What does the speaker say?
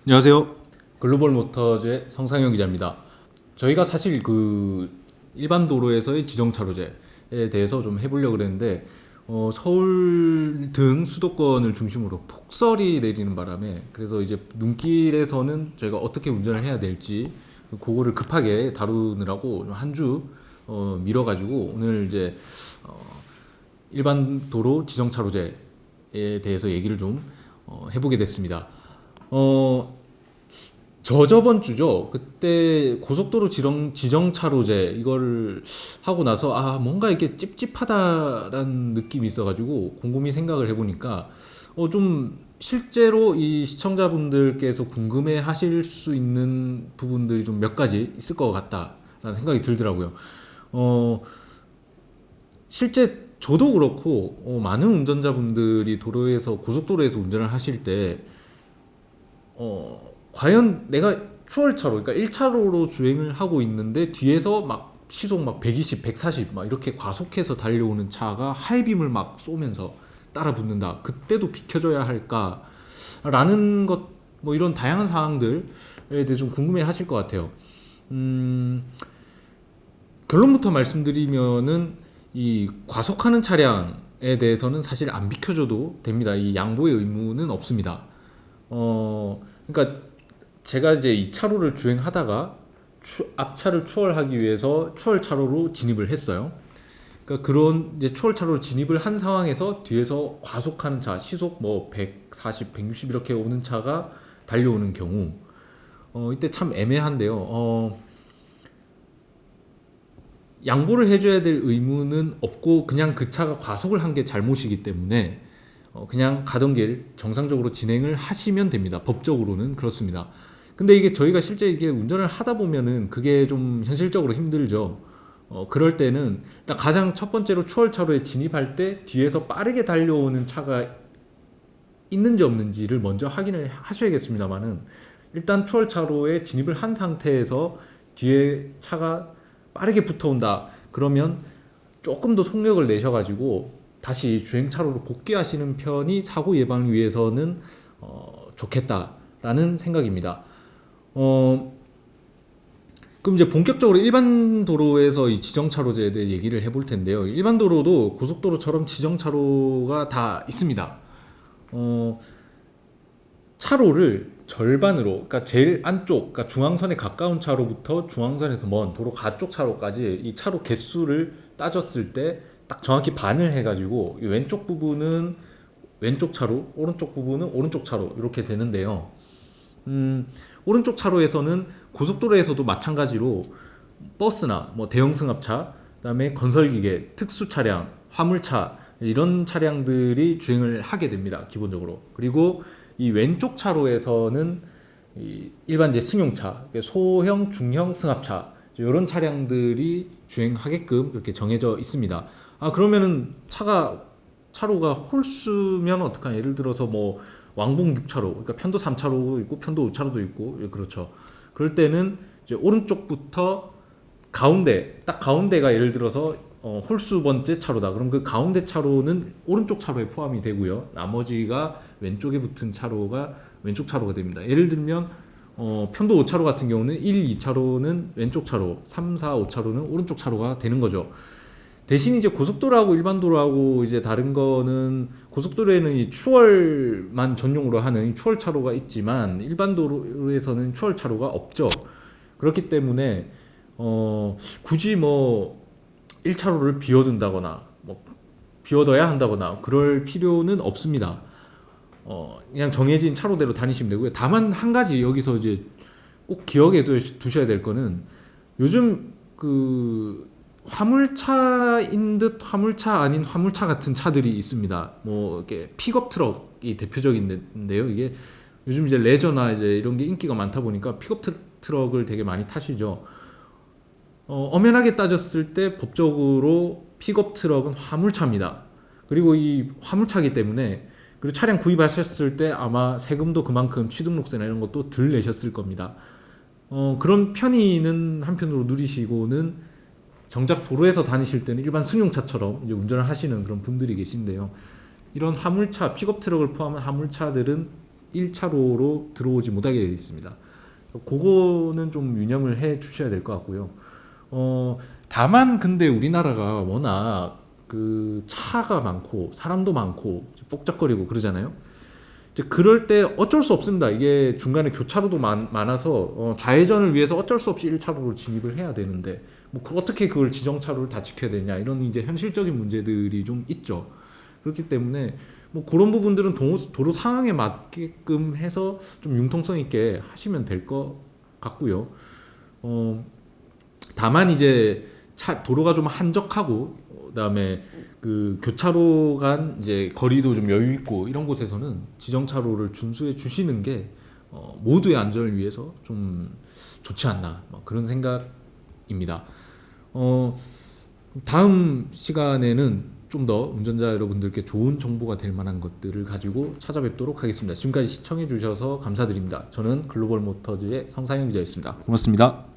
안녕하세요. 글로벌 모터즈의 성상영 기자입니다. 저희가 사실 일반 도로에서의 지정차로제에 대해서 좀 해보려고 그랬는데 서울 등 수도권을 중심으로 폭설이 내리는 바람에 그래서 이제 눈길에서는 저희가 어떻게 운전을 해야 될지 그거를 급하게 다루느라고 한 주 미뤄가지고 오늘 이제 일반 도로 지정차로제에 대해서 얘기를 좀 해보게 됐습니다. 어, 저번 주죠. 그때 고속도로 지정차로제 이걸 하고 나서 뭔가 이렇게 찝찝하다라는 느낌이 있어가지고 곰곰이 생각을 해보니까 좀 실제로 이 시청자분들께서 궁금해하실 수 있는 부분들이 좀 몇 가지 있을 것 같다라는 생각이 들더라고요. 어, 실제 저도 그렇고 많은 운전자분들이 도로에서 고속도로에서 운전을 하실 때 과연 내가 추월차로, 그러니까 1차로로 주행을 하고 있는데 뒤에서 막 시속 막 120, 140 막 이렇게 과속해서 달려오는 차가 하이빔을 막 쏘면서 따라 붙는다. 그때도 비켜줘야 할까라는 것, 뭐 이런 다양한 사항들에 대해 좀 궁금해 하실 것 같아요. 음, 결론부터 말씀드리면은 이 과속하는 차량에 대해서는 사실 안 비켜줘도 됩니다. 이 양보의 의무는 없습니다. 그러니까 제가 이제 이 차로를 주행하다가 앞차를 추월하기 위해서 추월 차로로 진입을 했어요. 그러니까 그런 이제 추월 차로로 진입을 한 상황에서 뒤에서 과속하는 차, 시속 뭐 140, 160 이렇게 오는 차가 달려오는 경우, 이때 참 애매한데요. 양보를 해줘야 될 의무는 없고 그냥 그 차가 과속을 한 게 잘못이기 때문에 그냥 가던 길 정상적으로 진행을 하시면 됩니다. 법적으로는 그렇습니다. 근데 이게 저희가 실제 이게 운전을 하다 보면은 그게 좀 현실적으로 힘들죠. 그럴 때는 일단 가장 첫 번째로 추월차로에 진입할 때 뒤에서 빠르게 달려오는 차가 있는지 없는지를 먼저 확인을 하셔야겠습니다만은 일단 추월차로에 진입을 한 상태에서 뒤에 차가 빠르게 붙어온다. 그러면 조금 더 속력을 내셔가지고 다시 주행차로로 복귀하시는 편이 사고 예방을 위해서는 좋겠다라는 생각입니다. 어, 그럼 이제 본격적으로 일반 도로에서 이 지정차로제에 대해 얘기를 해볼 텐데요. 일반 도로도 고속도로처럼 지정차로가 다 있습니다. 어, 차로를 절반으로, 그러니까 제일 안쪽, 그러니까 중앙선에 가까운 차로부터 중앙선에서 먼 도로 가쪽 차로까지 이 차로 개수를 따졌을 때 딱 정확히 반을 해가지고 이 왼쪽 부분은 왼쪽 차로, 오른쪽 부분은 오른쪽 차로 이렇게 되는데요. 오른쪽 차로에서는 고속도로에서도 마찬가지로 버스나 뭐 대형 승합차, 그다음에 건설기계, 특수 차량, 화물차 이런 차량들이 주행을 하게 됩니다. 기본적으로. 그리고 이 왼쪽 차로에서는 이 일반 이제 승용차, 소형, 중형 승합차 이런 차량들이 주행하게끔 이렇게 정해져 있습니다. 그러면은 차로가 홀수면 어떡하냐? 예를 들어서 뭐 왕복 6차로, 그러니까 편도 3차로도 있고 편도 5차로도 있고 그렇죠. 그럴 때는 이제 오른쪽부터 딱 가운데가 예를 들어서 홀수 번째 차로다. 그럼 그 가운데 차로는 오른쪽 차로에 포함이 되고요. 나머지가 왼쪽에 붙은 차로가 왼쪽 차로가 됩니다. 예를 들면 편도 5차로 같은 경우는 1, 2차로는 왼쪽 차로, 3, 4, 5차로는 오른쪽 차로가 되는 거죠. 대신 이제 고속도로하고 일반 도로하고 이제 다른 거는 고속도로에는 이 추월만 전용으로 하는 추월 차로가 있지만 일반 도로에서는 추월 차로가 없죠. 그렇기 때문에 굳이 뭐 1차로를 비워둔다거나 뭐 비워둬야 한다거나 그럴 필요는 없습니다. 그냥 정해진 차로대로 다니시면 되고요. 다만 한 가지 여기서 이제 꼭 기억에 두셔야 될 거는 요즘 화물차인 듯 화물차 아닌 화물차 같은 차들이 있습니다. 뭐 이렇게 픽업 트럭이 대표적인데요. 이게 요즘 이제 레저나 이제 이런 게 인기가 많다 보니까 픽업 트럭을 되게 많이 타시죠. 엄연하게 따졌을 때 법적으로 픽업 트럭은 화물차입니다. 그리고 이 화물차기 때문에 그리고 차량 구입하셨을 때 아마 세금도 그만큼 취등록세나 이런 것도 덜 내셨을 겁니다. 그런 편의는 한편으로 누리시고는 정작 도로에서 다니실 때는 일반 승용차처럼 이제 운전을 하시는 그런 분들이 계신데요. 이런 화물차, 픽업 트럭을 포함한 화물차들은 1차로로 들어오지 못하게 되어 있습니다. 그거는 좀 유념을 해 주셔야 될 것 같고요. 다만 근데 우리나라가 워낙 그 차가 많고 사람도 많고 뻑적거리고 그러잖아요. 이제 그럴 때 어쩔 수 없습니다. 이게 중간에 교차로도 많아서 좌회전을 위해서 어쩔 수 없이 1차로로 진입을 해야 되는데 뭐 어떻게 그걸 지정차로를 다 지켜야 되냐 이런 이제 현실적인 문제들이 좀 있죠. 그렇기 때문에 뭐 그런 부분들은 도로 상황에 맞게끔 해서 좀 융통성 있게 하시면 될 것 같고요. 다만 이제 도로가 좀 한적하고 그다음에 그 교차로 간 이제 거리도 좀 여유 있고 이런 곳에서는 지정차로를 준수해 주시는 게 모두의 안전을 위해서 좀 좋지 않나 뭐 그런 생각입니다. 다음 시간에는 좀 더 운전자 여러분들께 좋은 정보가 될 만한 것들을 가지고 찾아뵙도록 하겠습니다. 지금까지 시청해 주셔서 감사드립니다. 저는 글로벌 모터즈의 성상영 기자였습니다. 고맙습니다.